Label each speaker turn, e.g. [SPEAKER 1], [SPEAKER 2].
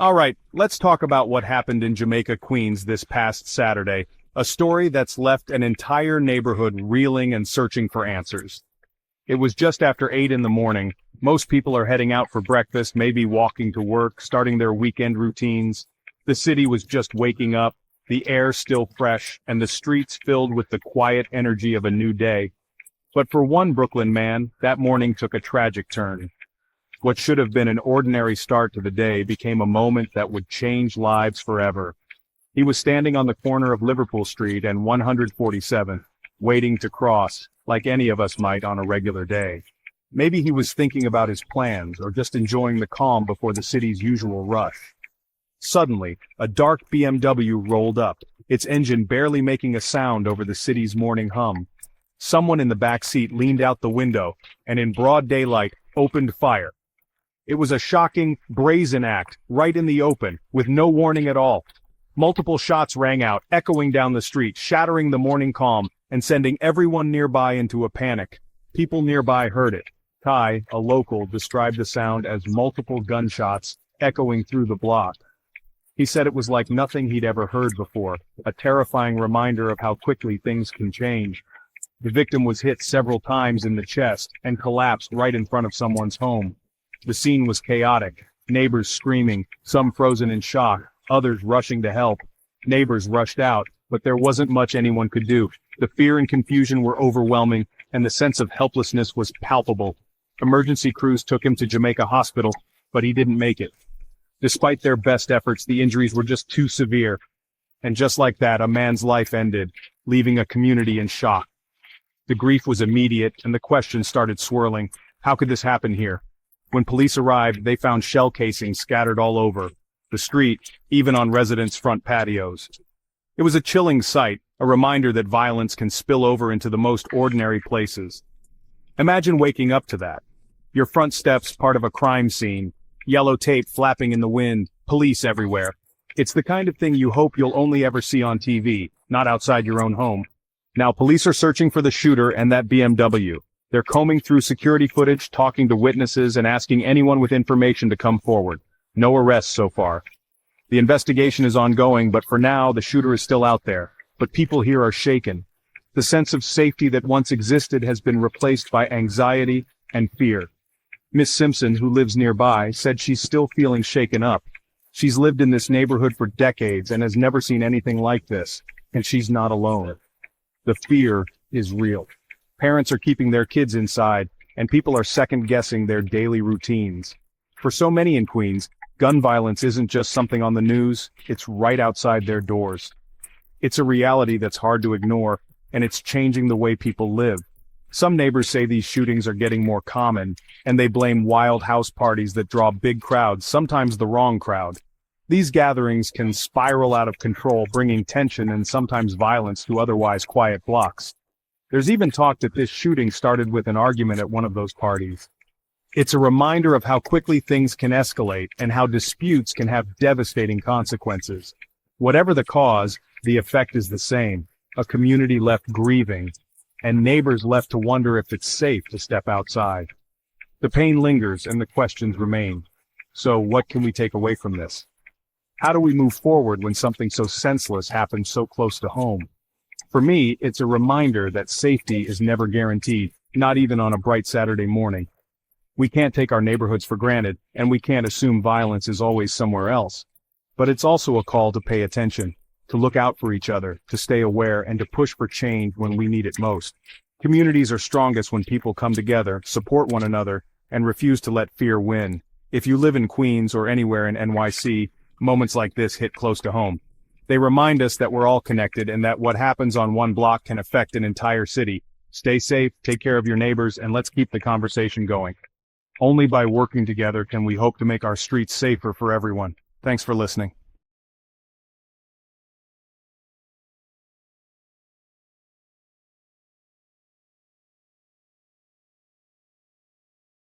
[SPEAKER 1] All right, let's talk about what happened in Jamaica, Queens this past Saturday, a story that's left an entire neighborhood reeling and searching for answers. It was just after 8 in the morning. Most people are heading out for breakfast, maybe walking to work, starting their weekend routines. The city was just waking up, the air still fresh, and the streets filled with the quiet energy of a new day. But for one Brooklyn man, that morning took a tragic turn. What should have been an ordinary start to the day became a moment that would change lives forever. He was standing on the corner of Liverpool Street and 147th, waiting to cross, like any of us might on a regular day. Maybe he was thinking about his plans or just enjoying the calm before the city's usual rush. Suddenly, a dark BMW rolled up, its engine barely making a sound over the city's morning hum. Someone in the back seat leaned out the window and in broad daylight opened fire. It was a shocking, brazen act, right in the open, with no warning at all. Multiple shots rang out, echoing down the street, shattering the morning calm, and sending everyone nearby into a panic. People nearby heard it. Ty, a local, described the sound as multiple gunshots echoing through the block. He said it was like nothing he'd ever heard before, a terrifying reminder of how quickly things can change. The victim was hit several times in the chest and collapsed right in front of someone's home. The scene was chaotic, neighbors screaming, some frozen in shock, others rushing to help. Neighbors rushed out, but there wasn't much anyone could do. The fear and confusion were overwhelming, and the sense of helplessness was palpable. Emergency crews took him to Jamaica Hospital, but he didn't make it. Despite their best efforts, the injuries were just too severe. And just like that, a man's life ended, leaving a community in shock. The grief was immediate, and the questions started swirling. How could this happen here? When police arrived, they found shell casings scattered all over the street, even on residents' front patios. It was a chilling sight, a reminder that violence can spill over into the most ordinary places. Imagine waking up to that. Your front steps part of a crime scene, yellow tape flapping in the wind, police everywhere. It's the kind of thing you hope you'll only ever see on TV, not outside your own home. Now police are searching for the shooter and that BMW. They're combing through security footage, talking to witnesses, and asking anyone with information to come forward. No arrests so far. The investigation is ongoing, but for now, the shooter is still out there. But people here are shaken. The sense of safety that once existed has been replaced by anxiety and fear. Miss Simpson, who lives nearby, said she's still feeling shaken up. She's lived in this neighborhood for decades and has never seen anything like this, and she's not alone. The fear is real. Parents are keeping their kids inside, and people are second-guessing their daily routines. For so many in Queens, gun violence isn't just something on the news, it's right outside their doors. It's a reality that's hard to ignore, and it's changing the way people live. Some neighbors say these shootings are getting more common, and they blame wild house parties that draw big crowds, sometimes the wrong crowd. These gatherings can spiral out of control, bringing tension and sometimes violence to otherwise quiet blocks. There's even talk that this shooting started with an argument at one of those parties. It's a reminder of how quickly things can escalate and how disputes can have devastating consequences. Whatever the cause, the effect is the same. A community left grieving, and neighbors left to wonder if it's safe to step outside. The pain lingers and the questions remain. So what can we take away from this? How do we move forward when something so senseless happens so close to home? For me, it's a reminder that safety is never guaranteed, not even on a bright Saturday morning. We can't take our neighborhoods for granted, and we can't assume violence is always somewhere else. But it's also a call to pay attention, to look out for each other, to stay aware, and to push for change when we need it most. Communities are strongest when people come together, support one another, and refuse to let fear win. If you live in Queens or anywhere in NYC, moments like this hit close to home. They remind us that we're all connected and that what happens on one block can affect an entire city. Stay safe, take care of your neighbors, and let's keep the conversation going. Only by working together can we hope to make our streets safer for everyone. Thanks for listening.